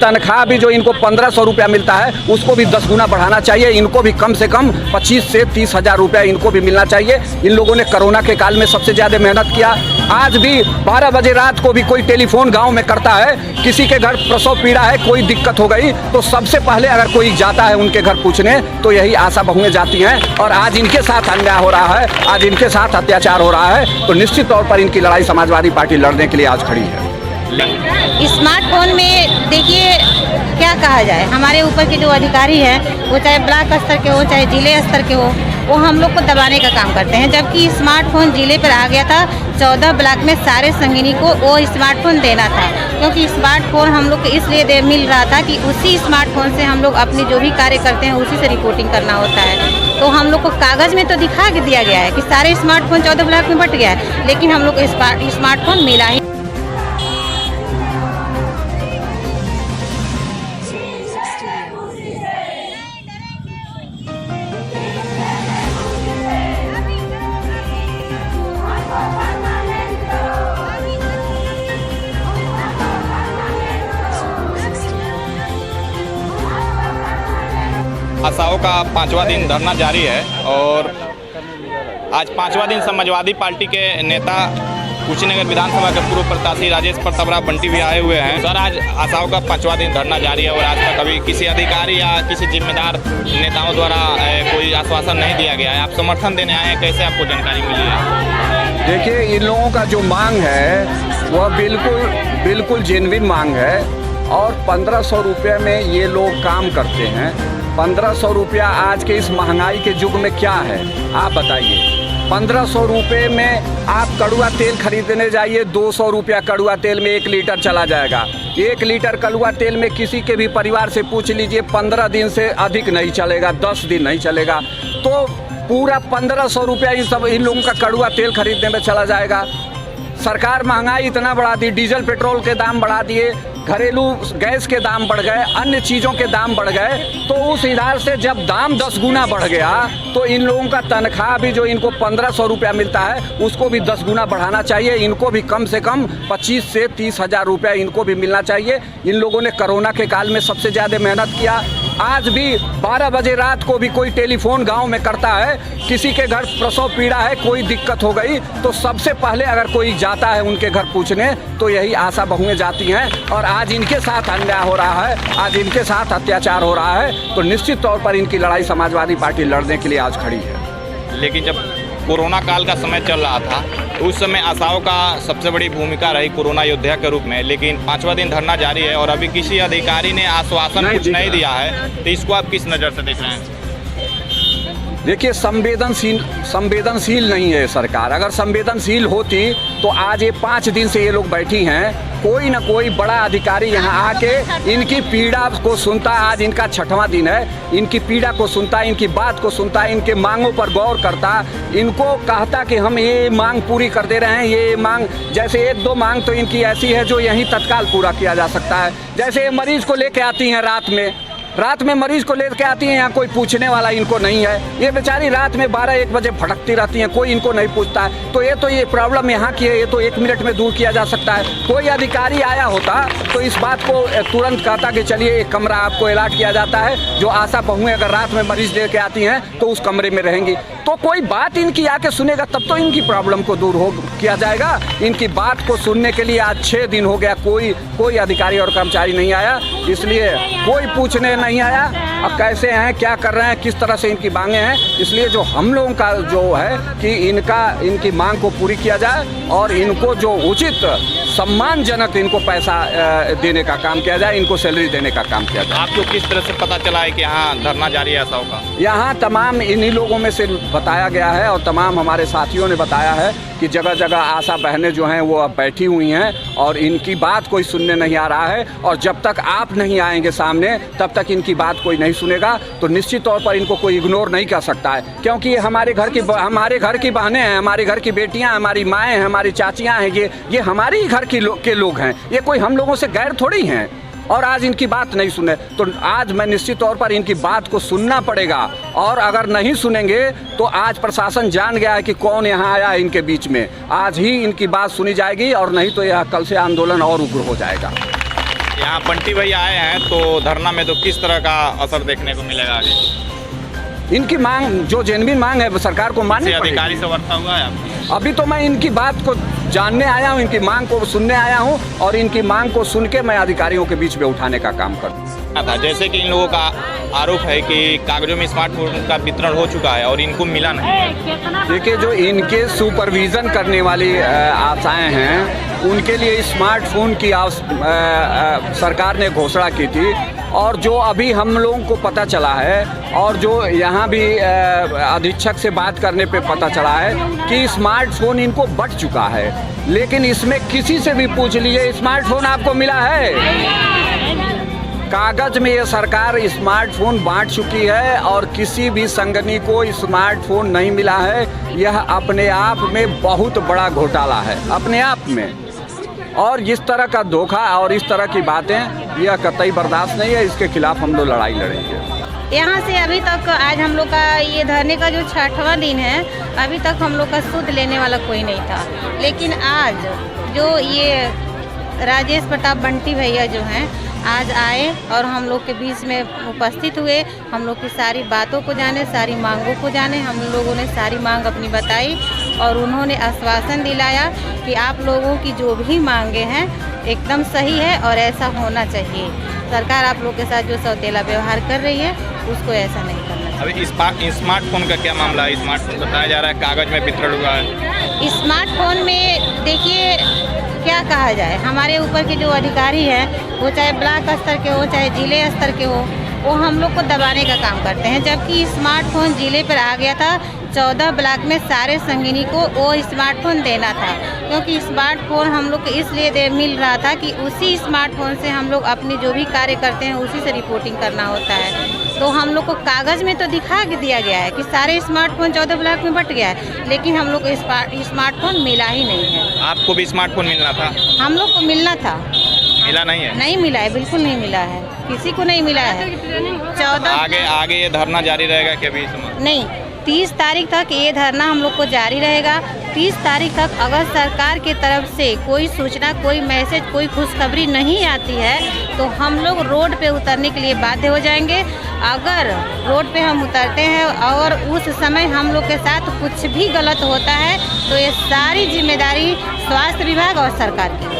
तनख्वाह भी जो इनको 1500 रुपया मिलता है उसको भी 10 गुना बढ़ाना चाहिए। इनको भी कम से कम 25 से 30 हज़ार रुपया इनको भी मिलना चाहिए। इन लोगों ने कोरोना के काल में सबसे ज़्यादा मेहनत किया। आज भी 12 बजे रात को भी कोई टेलीफोन गांव में करता है, किसी के घर प्रसव पीड़ा है, कोई दिक्कत हो गई तो सबसे पहले अगर कोई जाता है उनके घर पूछने तो यही आशा बहुएं जाती हैं। और आज इनके साथ अन्याय हो रहा है, आज इनके साथ अत्याचार हो रहा है, तो निश्चित तौर पर इनकी लड़ाई समाजवादी पार्टी लड़ने के लिए आज खड़ी है। स्मार्टफोन में देखिए क्या कहा जाए, हमारे ऊपर के जो अधिकारी हैं वो चाहे ब्लॉक स्तर के हो चाहे जिले स्तर के हो, वो हम लोग को दबाने का काम करते हैं। जबकि स्मार्टफोन जिले पर आ गया था, 14 ब्लॉक में सारे संगिनी को वो स्मार्टफोन देना था, क्योंकि स्मार्टफोन हम लोग को इसलिए मिल रहा था कि उसी स्मार्टफोन से हम लोग अपनी जो भी कार्य करते हैं उसी से रिपोर्टिंग करना होता है। तो हम लोग को कागज़ में तो दिखा के दिया गया है कि सारे स्मार्टफोन 14 ब्लॉक में बट गया है, लेकिन हम लोग को स्मार्टफोन मिला ही। आशाओं का 5वां दिन धरना जारी है और आज 5वां दिन समाजवादी पार्टी के नेता कुशीनगर विधानसभा के पूर्व प्रत्याशी राजेश प्रताप बंटी भी आए हुए हैं। सर, आज आशाओं का 5वां दिन धरना जारी है और आज तक अभी किसी अधिकारी या किसी जिम्मेदार नेताओं द्वारा कोई आश्वासन नहीं दिया गया है। आप समर्थन देने आए हैं, कैसे आपको जानकारी मिली है? देखिए, इन लोगों का जो मांग है वह बिल्कुल जेन्युइन मांग है और 1500 रुपये में ये लोग काम करते हैं। 1500 रुपया आज के इस महंगाई के युग में क्या है आप बताइए। 1500 रुपये में आप कड़ुआ तेल खरीदने जाइए, 200 रुपया कड़ुआ तेल में 1 लीटर चला जाएगा। 1 लीटर कड़ुआ तेल में किसी के भी परिवार से पूछ लीजिए 15 दिन से अधिक नहीं चलेगा, 10 दिन नहीं चलेगा। तो पूरा 1500 रुपया इन लोगों का कड़ुआ तेल खरीदने में चला जाएगा। सरकार महंगाई इतना बढ़ा दी, डीजल पेट्रोल के दाम बढ़ा दिए, घरेलू गैस के दाम बढ़ गए, अन्य चीज़ों के दाम बढ़ गए। तो उस हिसाब से जब दाम 10 गुना बढ़ गया तो इन लोगों का तनख्वाह भी जो इनको 1500 रुपया मिलता है उसको भी 10 गुना बढ़ाना चाहिए। इनको भी कम से कम 25 से 30 हज़ार रुपया इनको भी मिलना चाहिए। इन लोगों ने कोरोना के काल में सबसे ज़्यादा मेहनत किया। आज भी 12 बजे रात को भी कोई टेलीफोन गांव में करता है, किसी के घर प्रसव पीड़ा है, कोई दिक्कत हो गई तो सबसे पहले अगर कोई जाता है उनके घर पूछने तो यही आशा बहुएं जाती हैं। और आज इनके साथ अन्याय हो रहा है, आज इनके साथ अत्याचार हो रहा है, तो निश्चित तौर पर इनकी लड़ाई समाजवादी पार्टी लड़ने के लिए आज खड़ी है। लेकिन जब कोरोना काल का समय चल रहा था उस समय आशाओं का सबसे बड़ी भूमिका रही कोरोना योद्धा के रूप में, लेकिन 5वां दिन धरना जारी है और अभी किसी अधिकारी ने आश्वासन कुछ नहीं दिया है, तो इसको आप किस नज़र से देख रहे हैं? देखिए, संवेदनशील नहीं है सरकार। अगर संवेदनशील होती तो आज ये 5 दिन से ये लोग बैठी हैं, कोई ना कोई बड़ा अधिकारी यहाँ आके इनकी पीड़ा को सुनता। आज इनका 6वां दिन है, इनकी पीड़ा को सुनता, इनकी बात को सुनता, इनके मांगों पर गौर करता, इनको कहता कि हम ये मांग पूरी कर दे रहे हैं। ये मांग जैसे 1-2 मांग तो इनकी ऐसी है जो यहीं तत्काल पूरा किया जा सकता है। जैसे मरीज को लेके आती हैं रात में मरीज को लेकर आती हैं, यहाँ कोई पूछने वाला इनको नहीं है। ये बेचारी रात में 12-1 बजे भटकती रहती हैं, कोई इनको नहीं पूछता है। तो ये प्रॉब्लम यहाँ की है, ये तो 1 मिनट में दूर किया जा सकता है। कोई अधिकारी आया होता तो इस बात को तुरंत कहता कि चलिए एक कमरा आपको अलॉट किया जाता है, जो आशा बहुएं अगर रात में मरीज लेके आती हैं तो उस कमरे में रहेंगी। तो कोई बात इनकी आके सुनेगा तब तो इनकी प्रॉब्लम को दूर किया जाएगा। इनकी बात को सुनने के लिए आज 6 दिन हो गया, कोई अधिकारी और कर्मचारी नहीं आया, इसलिए कोई पूछने नहीं आया अब कैसे हैं, क्या कर रहे हैं, किस तरह से इनकी मांगे हैं। इसलिए जो हम लोगों का जो है कि इनकी मांग को पूरी किया जाए और इनको जो उचित सम्मानजनक इनको पैसा देने का काम किया जाए, इनको सैलरी देने का काम किया जाए। आपको किस तरह से पता चला है कि यहाँ धरना जारी है आशाओं का? यहाँ तमाम इन्हीं लोगों में से बताया गया है और तमाम हमारे साथियों ने बताया है कि जगह जगह आशा बहनें जो हैं वो अब बैठी हुई हैं और इनकी बात कोई सुनने नहीं आ रहा है। और जब तक आप नहीं आएंगे सामने तब तक इनकी बात कोई नहीं सुनेगा। तो निश्चित तौर पर इनको कोई इग्नोर नहीं कर सकता है, क्योंकि ये हमारे घर की बहनें हैं, हमारे घर की बेटियां, हमारी माएँ हैं, हमारी चाचियाँ हैं, ये हमारे ही घर के लोग हैं। ये कोई हम लोगों से गैर थोड़ी हैं। और आज इनकी बात नहीं सुने तो आज मैं निश्चित तौर पर इनकी बात को सुनना पड़ेगा। और अगर नहीं सुनेंगे तो आज प्रशासन जान गया है कि कौन यहाँ आया है इनके बीच में। आज ही इनकी बात सुनी जाएगी और नहीं तो यह कल से आंदोलन और उग्र हो जाएगा। यहाँ बंटी भैया आए हैं तो धरना में तो किस तरह का असर देखने को मिलेगा आगे? इनकी मांग जो जेन्युइन मांग है सरकार को माननी पड़ेगी। अधिकारी से वार्ता हुआ है आपकी? अभी तो मैं इनकी बात को जानने आया हूँ, इनकी मांग को सुनने आया हूँ और इनकी मांग को सुन के मैं अधिकारियों के बीच में उठाने का काम करूँ। था जैसे कि इन लोगों का आरोप है कि कागजों में स्मार्टफोन का वितरण हो चुका है और इनको मिला नहीं। देखिए, जो इनके सुपरविज़न करने वाली आशाएं हैं उनके लिए स्मार्टफोन की सरकार ने घोषणा की थी और जो अभी हम लोगों को पता चला है और जो यहाँ भी अधीक्षक से बात करने पे पता चला है कि स्मार्टफोन इनको बट चुका है। लेकिन इसमें किसी से भी पूछ लीजिए, स्मार्टफोन आपको मिला है? कागज में ये सरकार स्मार्टफोन बांट चुकी है और किसी भी संगनी को स्मार्टफोन नहीं मिला है। यह अपने आप में बहुत बड़ा घोटाला है, अपने आप में। और इस तरह का धोखा और इस तरह की बातें यह कतई बर्दाश्त नहीं है। इसके खिलाफ हम लोग लड़ाई लड़ेंगे। यहाँ से अभी तक आज हम लोग का ये धरने का जो 6वां दिन है, अभी तक हम लोग का सूद लेने वाला कोई नहीं था। लेकिन आज जो ये राजेश प्रताप बंटी भैया जो हैं आज आए और हम लोग के बीच में उपस्थित हुए, हम लोग की सारी बातों को जाने, सारी मांगों को जाने। हम लोगों ने सारी मांग अपनी बताई और उन्होंने आश्वासन दिलाया कि आप लोगों की जो भी मांगे हैं एकदम सही है और ऐसा होना चाहिए। सरकार आप लोग के साथ जो सौतेला व्यवहार कर रही है उसको ऐसा नहीं करना चाहिए। अभी स्मार्टफोन का क्या मामला है? स्मार्टफोन बताया जा रहा है कागज में वितरण हुआ है। स्मार्टफोन में देखिए क्या कहा जाए, हमारे ऊपर के जो अधिकारी हैं वो चाहे ब्लॉक स्तर के हो चाहे जिले स्तर के हो, वो हम लोग को दबाने का काम करते हैं। जबकि स्मार्टफोन जिले पर आ गया था, 14 ब्लॉक में सारे संगिनी को वो स्मार्टफोन देना था, क्योंकि स्मार्टफोन हम लोग को इसलिए मिल रहा था कि उसी स्मार्टफोन से हम लोग अपनी जो भी कार्य करते हैं उसी से रिपोर्टिंग करना होता है। तो हम लोग को कागज़ में तो दिखा दिया गया है कि सारे स्मार्टफोन 14 ब्लॉक में बट गया है, लेकिन हम लोग को स्मार्टफोन मिला ही नहीं है। आपको भी स्मार्टफोन मिलना था? हम लोग को मिलना था, मिला नहीं है? नहीं मिला है, बिल्कुल नहीं मिला है, किसी को नहीं मिला है। 14 आगे ये धरना जारी रहेगा क्या? भी नहीं, 30 तारीख तक ये धरना हम लोग को जारी रहेगा। 30 तारीख तक अगर सरकार की तरफ से कोई सूचना, कोई मैसेज, कोई खुशखबरी नहीं आती है तो हम लोग रोड पे उतरने के लिए बाध्य हो जाएंगे। अगर रोड पे हम उतरते हैं और उस समय हम लोग के साथ कुछ भी गलत होता है तो ये सारी जिम्मेदारी स्वास्थ्य विभाग और सरकार की।